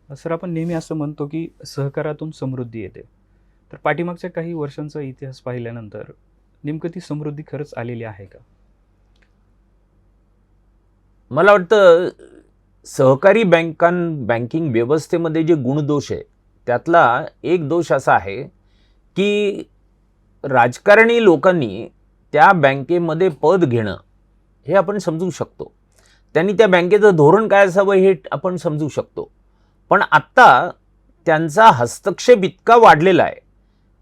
Sir, आपण नेहमी असं म्हणतो की सहकारातून समृद्धी येते. तर पाठीमागच्या काही वर्षांचा इतिहास पाहिल्यानंतर नेमकं ती समृद्धी खरंच आलेली आहे का? मला वाटतं सहकारी बँकिंग व्यवस्थेमध्ये जे गुणदोष आहे त्यातला एक दोष असा आहे की राजकारणी लोकांनी त्या बँकेमध्ये पद घेणं हे आपण समजू शकतो. त्यांनी त्या बँकेचं धोरण काय असावं हे आपण समजू शकतो. पण आत्ता त्यांचा हस्तक्षेप इतका वाढलेला आहे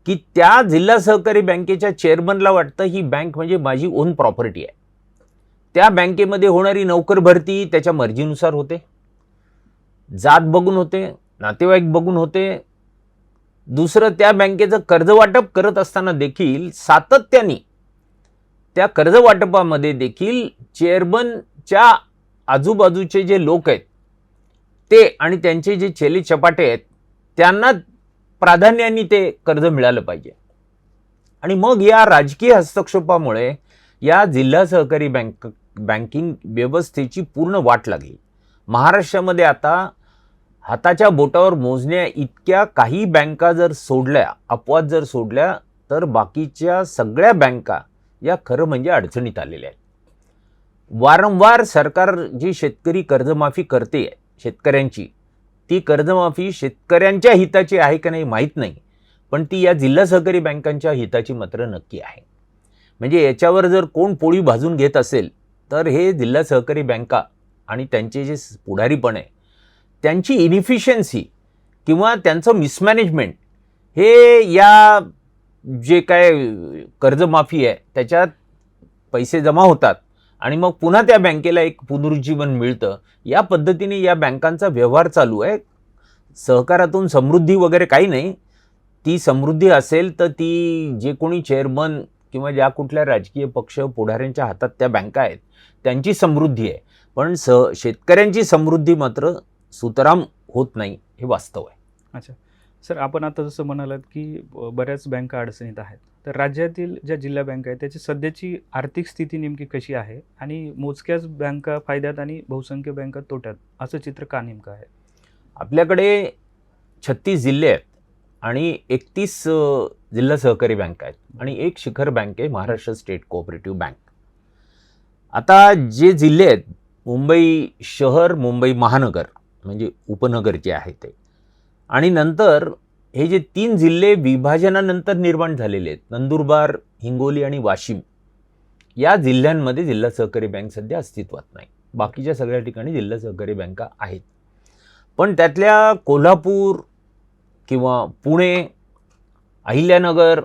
की त्या जिल्हा सहकारी बँकेच्या चेअरमनला वाटतं ही बँक म्हणजे माझी ओन प्रॉपर्टी आहे. त्या बँकेमध्ये होणारी नोकर भरती त्याच्या मर्जीनुसार होते, जात बघून होते, नातेवाईक बघून होते. दुसरं, त्या बँकेचं कर्ज वाटप करत असताना देखील सातत्याने त्या कर्ज वाटपामध्ये देखील चेअरमनच्या आजूबाजूचे जे लोक आहेत ते आणि त्यांचे जे चेले चपाटे आहेत त्यांना प्राधान्याने ते कर्ज मिळालं पाहिजे. आणि मग या राजकीय हस्तक्षेपामुळे या जिल्हा सहकारी बँकिंग व्यवस्थेची पूर्ण वाट लागली. महाराष्ट्रामध्ये आता हाताच्या बोटावर मोजण्या इतक्या काही बँका जर सोडल्या, अपवाद जर सोडल्या, तर बाकीच्या सगळ्या बँका या खरं म्हणजे अडचणीत आलेल्या आहेत. वारंवार सरकार जी शेतकरी कर्जमाफी करते शेतकऱ्यांची, ती कर्जमाफी शेतकऱ्यांच्या हिताची आहे का नाही माहीत नाही, पण ती या जिल्हा सहकारी बँकांच्या हिताची मात्र नक्की आहे. म्हणजे याच्यावर जर कोण पोळी भाजून घेत असेल तर हे जिल्हा सहकारी बँका आणि त्यांचे जे पुढारीपण आहे त्यांची इनिफिशियन्सी किंवा त्यांचं मिसमॅनेजमेंट हे या जे काय कर्जमाफी आहे त्याच्यात पैसे जमा होतात आणि मग पुन्हा त्या बँकेला एक पुनरुज्जीवन मिळतं. या पद्धतीने या बँकांचा व्यवहार चालू आहे. सहकारातून समृद्धी वगैरे काही नाही. ती समृद्धी असेल तर ती जे कोणी चेअरमन किंवा ज्या कुठल्या राजकीय पक्ष पुढाऱ्यांच्या हातात त्या बँका आहेत त्यांची समृद्धी आहे. पण शेतकऱ्यांची समृद्धी मात्र सुतराम होत नाही, हे वास्तव आहे. अच्छा. सर, आपण आता जसं म्हणालात की बऱ्याच बँका अडचणीत आहेत. तर राज्यातील ज्या जिल्हा बँका आहेत त्याची सध्याची आर्थिक स्थिती नेमकी कशी आहे आणि मोजक्याच बँका फायद्यात आणि बहुसंख्य बँका तोट्यात, असं चित्र का नेमकं आहे? आपल्याकडे 36 जिल्हे आहेत आणि 31 जिल्हा सहकारी बँका आहेत आणि एक शिखर बँक आहे महाराष्ट्र स्टेट कोऑपरेटिव्ह बँक. आता जे जिल्हे आहेत, मुंबई शहर, मुंबई महानगर म्हणजे उपनगर जे आहे ते, आणि नंतर हे जे 3 जिल्हे विभाजनानंतर निर्माण झालेले आहेत, नंदुरबार, हिंगोली आणि वाशिम, या जिल्ह्यांमध्ये जिल्हा सहकारी बँक सध्या अस्तित्वात नाही. बाकीच्या सगळ्या ठिकाणी जिल्हा सहकारी बँका आहेत. पण त्यातल्या कोल्हापूर किंवा पुणे, अहिल्यानगर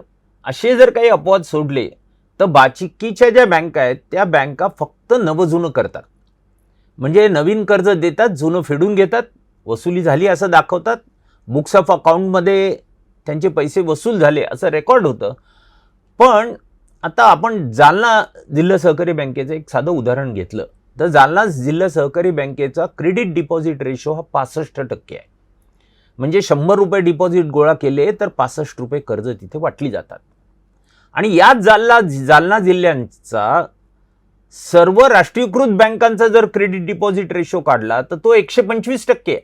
असे जर काही अपवाद सोडले तर बाकीच्या ज्या बँका आहेत त्या बँका फक्त नवजुनं करतात. म्हणजे नवीन कर्ज देतात, जुनं फेडून घेतात, वसुली झाली असं दाखवतात, बुक्स ऑफ अकाउंटमध्ये त्यांचे पैसे वसूल झाले असं रेकॉर्ड होतं. पण आता आपण जालना जिल्हा सहकारी बँकेचं एक साधं उदाहरण घेतलं तर जालना जिल्हा सहकारी बँकेचा क्रेडिट डिपॉझिट रेशो हा 65% आहे. म्हणजे 100 रुपये डिपॉझिट गोळा केले तर 65 रुपये कर्ज तिथे वाटली जातात. आणि याच जालना जिल्ह्यांचा सर्व राष्ट्रीयकृत बँकांचा जर क्रेडिट डिपॉझिट रेशो काढला तर तो 125% आहे.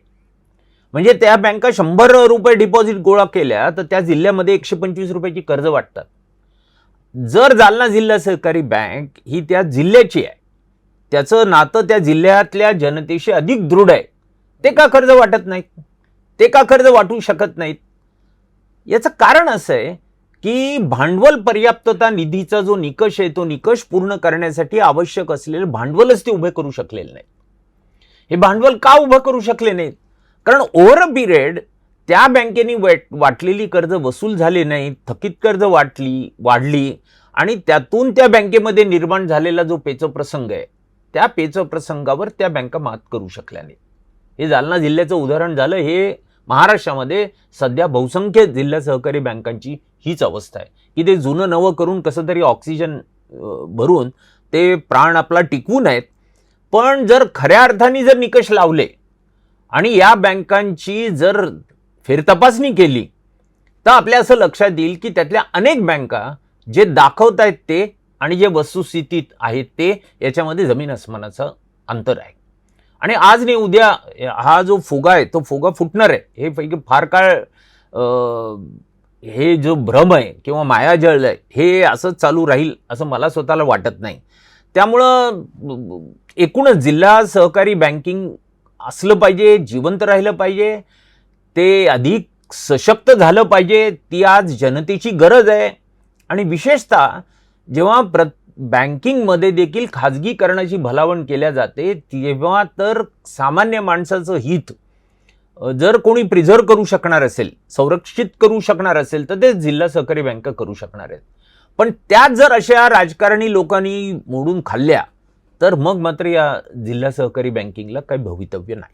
म्हणजे त्या बँका 100 रुपये डिपॉझिट गोळा केल्या तर त्या जिल्ह्यामध्ये 125 रुपयाची कर्ज वाटतात. जर जालना जिल्हा सहकारी बँक ही त्या जिल्ह्याची आहे, त्याचं नातं त्या जिल्ह्यातल्या जनतेशी अधिक दृढ आहे, ते का कर्ज वाटत नाहीत? ते का कर्ज वाटू शकत नाहीत? याचं कारण असं आहे की भांडवल पर्याप्तता निधीचा जो निकष आहे तो निकष पूर्ण करण्यासाठी आवश्यक असलेलं भांडवलच ते उभे करू शकलेले नाहीत. हे भांडवल का उभं करू शकले नाहीत? कारण ओव्हर अ पिरियड त्या बँकेने वाटलेली कर्ज वसूल झाले नाहीत, थकीत कर्ज वाढली आणि त्यातून त्या बँकेमध्ये निर्माण झालेला जो पेचप्रसंग आहे त्या पेचप्रसंगावर त्या बँका मात करू शकल्या नाहीत. हे जालना जिल्ह्याचं उदाहरण झालं. हे महाराष्ट्रामध्ये सध्या बहुसंख्य जिल्हा सहकारी बँकांची हीच अवस्था आहे की ते जुनं नवं करून कसं तरी ऑक्सिजन भरून ते प्राण आपला टिकवू नयेत. पण जर खऱ्या अर्थाने जर निकष लावले आणि या बँकांची जर फेरतपासणी केली तर आपल्या असं लक्षात येईल की त्यातल्या अनेक बँका जे दाखवत आहेत ते आणि जे वस्तुस्थितीत आहेत ते याच्यामध्ये जमीन आसमानाचं अंतर आहे. आणि आज नाही उद्या हा जो फुगा आहे तो फुगा फुटणार आहे. हे पैकी फार काळ हे जो भ्रम आहे किंवा मायाजाळ आहे हे असंच चालू राहील असं मला स्वतःला वाटत नाही. त्यामुळं एकूणच जिल्हा सहकारी बँकिंग असलं पाहिजे, जिवंत राहिलं पाहिजे, ते अधिक सशक्त झालं पाहिजे. ती आज जनतेची गरज आहे. आणि विशेषतः जेव्हा बँकिंगमध्ये देखील खाजगीकरणाची भलावण केल्या जाते तेव्हा तर सामान्य माणसाचं हित जर कोणी प्रिझर्व करू शकणार असेल, संरक्षित करू शकणार असेल तर ते जिल्हा सहकारी बँका करू शकणार आहेत. पण त्यात जर अशा राजकारणी लोकांनी मोडून खाल्ल्या तर मग मात्र या जिल्हा सहकारी बँकिंगला काही भवितव्य नाही.